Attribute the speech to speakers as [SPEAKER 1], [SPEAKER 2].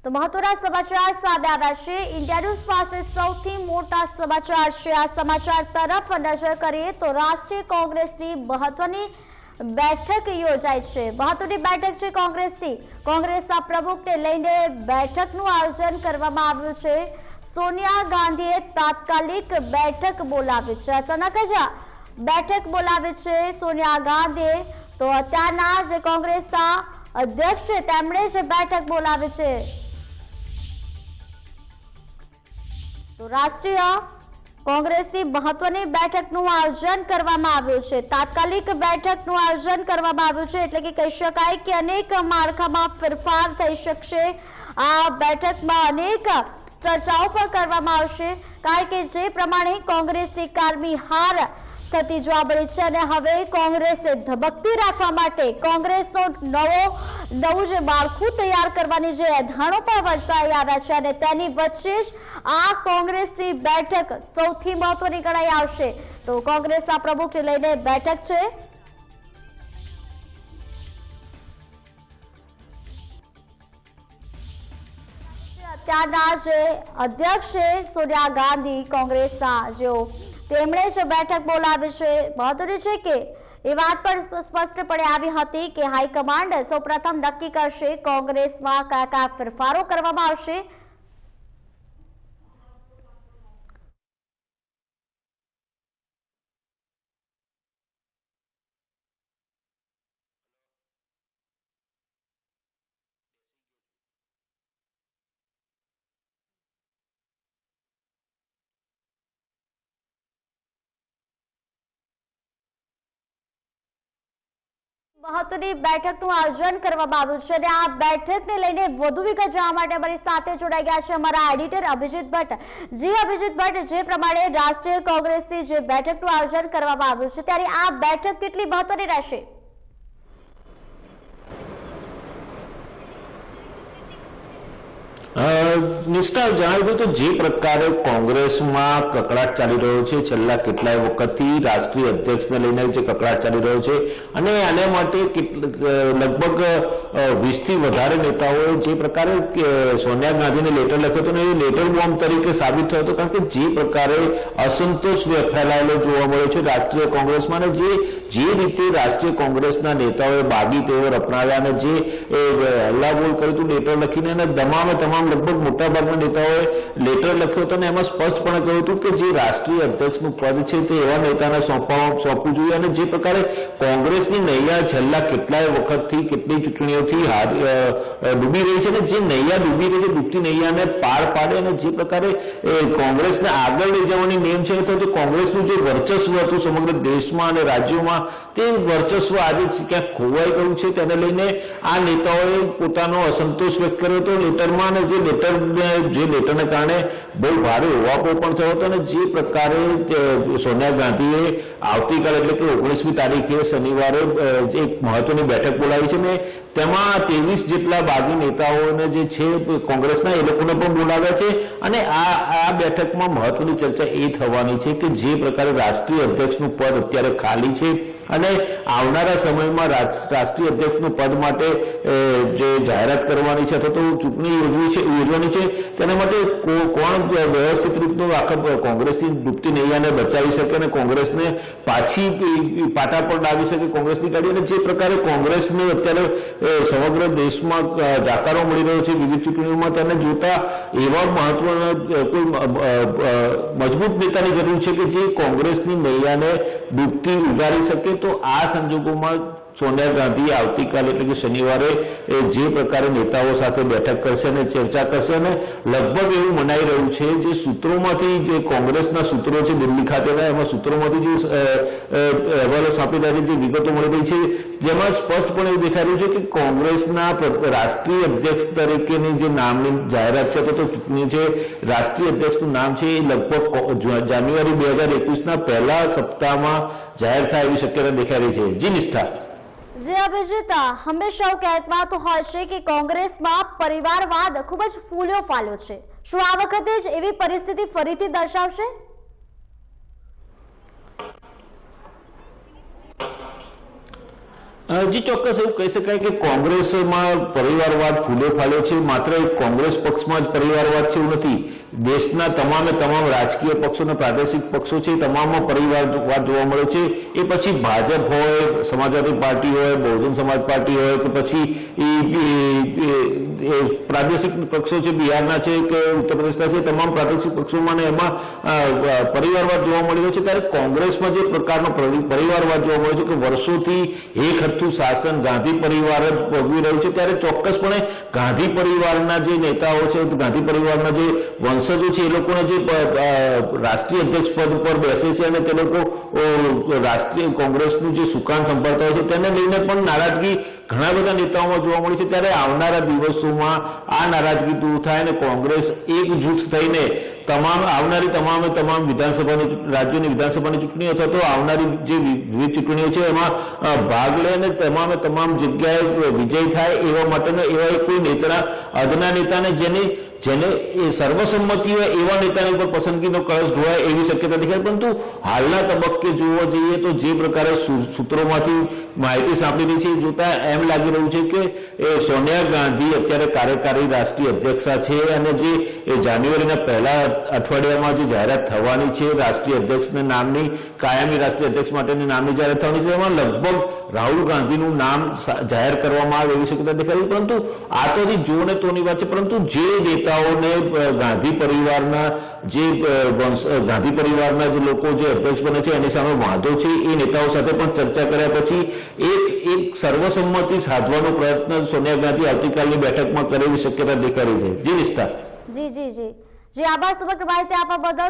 [SPEAKER 1] તો મહત્વના સમાચાર સામે આવ્યા છે। ઇન્ડિયા ન્યૂઝ પાસે સૌથી મોટા સમાચાર છે। આ સમાચાર તરફ નજર કરીએ તો રાષ્ટ્રીય કોંગ્રેસની મહત્વની બેઠક યોજાઈ છે। મહત્વની બેઠક છે કોંગ્રેસની। કોંગ્રેસના પ્રમુખને લઈને બેઠકનું આયોજન કરવામાં આવ્યું છે। સોનિયા ગાંધીએ તાત્કાલિક બેઠક બોલાવી છે। અચાનક જ બેઠક બોલાવી છે સોનિયા ગાંધીએ। તો અત્યારના જે કોંગ્રેસના અધ્યક્ષ છે તેમણે જ બેઠક બોલાવી છે। તો રાષ્ટ્રીય કોંગ્રેસની મહત્વની બેઠકનું આયોજન કરવામાં આવ્યું છે। તાત્કાલિક બેઠકનું આયોજન કરવામાં આવ્યું છે એટલે કે કહી શકાય કે અનેક માળખામાં ફેરફાર થઈ શકશે। આ બેઠકમાં અનેક ચર્ચાઓ પણ કરવામાં આવશે કારણ કે જે પ્રમાણે કોંગ્રેસની કારમી હાર થતી જોવા મળી છે અને હવે કોંગ્રેસે ધબકતી રાખવા માટે કોંગ્રેસનો નવું જે માળખું તૈયાર કરવાની જે એધાણો પણ વર્તાઈ આવ્યા છે અને તેની વચ્ચે જ આ કોંગ્રેસની બેઠક સૌથી મહત્વની ગણાઈ આવશે। તો કોંગ્રેસના પ્રમુખને લઈને બેઠક છે। અત્યારના જે અધ્યક્ષ છે સોનિયા ગાંધી કોંગ્રેસના જેઓ તેમણે જ બેઠક બોલાવી છે। મહત્વનું છે કે એ વાત પણ સ્પષ્ટપણે આવી હતી કે હાઈકમાન્ડ સૌપ્રથમ નક્કી કરશે કોંગ્રેસમાં કયા કયા ફેરફારો કરવામાં આવશે। મહત્વની બેઠકનું આયોજન કરવામાં આવ્યું છે અને આ બેઠકને લઈને વધુ વિગત જાણવા માટે અમારી સાથે જોડાઈ ગયા છે અમારા એડિટર અભિજીત ભટ્ટ। જી અભિજીત ભટ્ટ, જે પ્રમાણે રાષ્ટ્રીય કોંગ્રેસની જે બેઠકનું આયોજન કરવામાં આવ્યું છે ત્યારે આ બેઠક કેટલી મહત્વની રહેશે?
[SPEAKER 2] નિષ્ઠા જણાવી દઉં તો જે પ્રકારે કોંગ્રેસમાં કકળાટ ચાલી રહ્યો છે છેલ્લા કેટલાય વખતથી રાષ્ટ્રીય અધ્યક્ષને લઈને જે કકળાટ ચાલી રહ્યો છે અને આના માટે લગભગ 20થી વધારે નેતાઓએ જે પ્રકારે સોનિયા ગાંધીને લેટર લખ્યો હતો ને એ લેટર બોમ્બ તરીકે સાબિત થયો હતો કારણ કે જે પ્રકારે અસંતોષ ફેલાયેલો જોવા મળ્યો છે રાષ્ટ્રીય કોંગ્રેસમાં અને જે રીતે રાષ્ટ્રીય કોંગ્રેસના નેતાઓએ બાગી તેવર અપનાવ્યા અને જે હલ્લાબોલ કર્યું હતું લેટર લખીને અને તમામ લગભગ મોટાભાગના નેતાઓએ લેટર લખ્યો હતો અને એમાં સ્પષ્ટપણે કહ્યું હતું કે જે રાષ્ટ્રીય અધ્યક્ષનું પદ છે તે એવા નેતાને સોંપવું જોઈએ અને જે પ્રકારે કોંગ્રેસની નૈયા છેલ્લા કેટલાય વખતથી કેટલી ચૂંટણીઓથી ડૂબી રહી છે અને જે નૈયા ડૂબી રહી છે ડૂબતી નૈયાને પાર પાડે અને જે પ્રકારે કોંગ્રેસને આગળ લઈ જવાની નેમ છે તો કોંગ્રેસનું જે વર્ચસ્વ હતું સમગ્ર દેશમાં અને રાજ્યોમાં તે વર્ચસ્વ આજે ક્યાંક ખોવાઈ ગયું છે તેને લઈને આ નેતાઓએ પોતાનો અસંતોષ વ્યક્ત કર્યો હતો લેટરમાં અને જે લેટરને કારણે બહુ ભારે હોવાપો પણ થયો હતો અને જે પ્રકારે સોનિયા ગાંધીએ આવતીકાલે એટલે કે 19મી તારીખે શનિવારે એક મહત્વની બેઠક બોલાવી છે ને તેમાં 23 જેટલા બાગી નેતાઓને જે છે કોંગ્રેસના એ લોકોને પણ બોલાવ્યા છે અને આ બેઠકમાં મહત્વની ચર્ચા એ થવાની છે કે જે પ્રકારે રાષ્ટ્રીય અધ્યક્ષનું પદ અત્યારે ખાલી છે અને આવનારા સમયમાં રાષ્ટ્રીય અધ્યક્ષનું પદ માટે જે જાહેરાત કરવાની છે અથવા તો ચૂંટણી યોજવાની છે તેના માટે કોણ વ્યવસ્થિત રીતનું આખા કોંગ્રેસની ડૂબતી નૈયાને બચાવી શકે અને કોંગ્રેસને પાછી પાટા પર લાવી શકે કોંગ્રેસની ગાડી અને જે પ્રકારે કોંગ્રેસને અત્યારે સમગ્ર દેશમાં જાકારો મળી રહ્યો છે વિવિધ ચૂંટણીઓમાં તેને જોતા એવા મહત્વના કોઈ મજબૂત નેતાની જરૂર છે કે જે કોંગ્રેસની નૈયાને ડૂબતી ઉગારી શકે। તો આ સંજોગોમાં સોનિયા ગાંધી આવતીકાલે એટલે કે શનિવારે જે પ્રકારે નેતાઓ સાથે બેઠક કરશે અને ચર્ચા કરશે અને લગભગ એવું મનાઈ રહ્યું છે જે સૂત્રોમાંથી જે કોંગ્રેસના સૂત્રો છે દિલ્હી ખાતેના એમાં સૂત્રોમાંથી જે અહેવાલો સાંપી રહ્યા છે જે વિગતો મળી રહી છે જેમાં સ્પષ્ટપણે એવું દેખાઈ રહ્યું છે કે કોંગ્રેસના રાષ્ટ્રીય અધ્યક્ષ તરીકેની જે નામની જાહેરાત છે તો ચૂંટણી છે રાષ્ટ્રીય અધ્યક્ષનું નામ છે એ લગભગ જાન્યુઆરી 2021ના પહેલા સપ્તાહમાં જાહેર થાય એવી શક્યતા દેખાઈ રહી છે। જી નિષ્ઠા।
[SPEAKER 1] જે અભિજીત, હંમેશા કહેવાતું હોય છે કે કોંગ્રેસમાં પરિવારવાદ ખૂબ જ ફૂલ્યો ફાલ્યો છે। શું આ વખતે જ એવી પરિસ્થિતિ ફરીથી દર્શાવશે?
[SPEAKER 2] જી ચોક્કસ એવું કહી શકાય કે કોંગ્રેસમાં પરિવારવાદ ફૂલે ફાલ્યો છે. માત્ર એક કોંગ્રેસ પક્ષમાં જ પરિવારવાદ છે એવું નથી. દેશના તમામે તમામ રાજકીય પક્ષો અને પ્રાદેશિક પક્ષો છે તમામમાં પરિવારવાદ જોવા મળે છે. એ પછી ભાજપ હોય, સમાજવાદી પાર્ટી હોય, બહુજન સમાજ પાર્ટી હોય કે પછી પ્રાદેશિક પક્ષો છે, બિહારના છે કે ઉત્તર પ્રદેશના છે, તમામ પ્રાદેશિક પક્ષોમાં એમાં પરિવારવાદ જોવા મળી રહ્યો છે. ત્યારે કોંગ્રેસમાં જે પ્રકારનો પરિવારવાદ જોવા મળ્યો છે કે વર્ષોથી એક હથ્થું શાસન ગાંધી પરિવાર જ ભોગવી રહ્યું છે, ત્યારે ચોક્કસપણે ગાંધી પરિવારના જે નેતાઓ છે, ગાંધી પરિવારના જે વંશજો છે, એ લોકોના જે રાષ્ટ્રીય અધ્યક્ષ પદ પર બેસે છે અને તે લોકો રાષ્ટ્રીય કોંગ્રેસનું જે સુકાન સંભાળતા હોય છે તેને લઈને પણ નારાજગી ઘણા બધા નેતાઓમાં જોવા મળી છે. ત્યારે આવનારા દિવસોમાં આ નારાજગી દૂર થાય અને કોંગ્રેસ એકજૂથ થઈને આવનારી તમામ વિધાનસભાની રાજ્યોની વિધાનસભાની ચૂંટણી અથવા તો આવનારી જે વિવિધ ચૂંટણીઓ છે એમાં ભાગ લે અને તમામ જગ્યાએ વિજય થાય એવા માટેનો એવા કોઈ નેતા અદના નેતાને જેને એ સર્વસંમતિ હોય એવા નેતાની ઉપર પસંદગીનો કળશ ઢોળાય એવી શક્યતા દેખાય. પરંતુ હાલના તબક્કે જોવા જઈએ તો જે પ્રકારે સૂત્રોમાંથી માહિતી સાંભળી રહી છે એ જોતા એમ લાગી રહ્યું છે કે સોનિયા ગાંધી અત્યારે કાર્યકારી રાષ્ટ્રીય અધ્યક્ષા છે અને જે જાન્યુઆરીના પહેલા અઠવાડિયામાં જે જાહેરાત થવાની છે રાષ્ટ્રીય અધ્યક્ષના નામની, કાયમી રાષ્ટ્રીય અધ્યક્ષ માટેની નામની જાહેરાત થવાની છે, એમાં લગભગ રાહુલ ગાંધીનું નામ જાહેર કરવામાં આવે એવી શક્યતા દેખાય. પરંતુ આ તો જો ને તોની વાત છે. પરંતુ જે નેતાઓને ગાંધી પરિવારના જે લોકો જે અધ્યક્ષ બને છે એની સામે વાંધો છે એ નેતાઓ સાથે પણ ચર્ચા કર્યા પછી એક સર્વસંમતિ સાધવાનો પ્રયત્ન સોનિયા ગાંધી આવતીકાલની બેઠકમાં કરે એવી શક્યતા દેખાઈ રહી છે. જી નિષ્ઠા.
[SPEAKER 1] જી આભાર સમગ્ર માહિતી આપવા બદલ.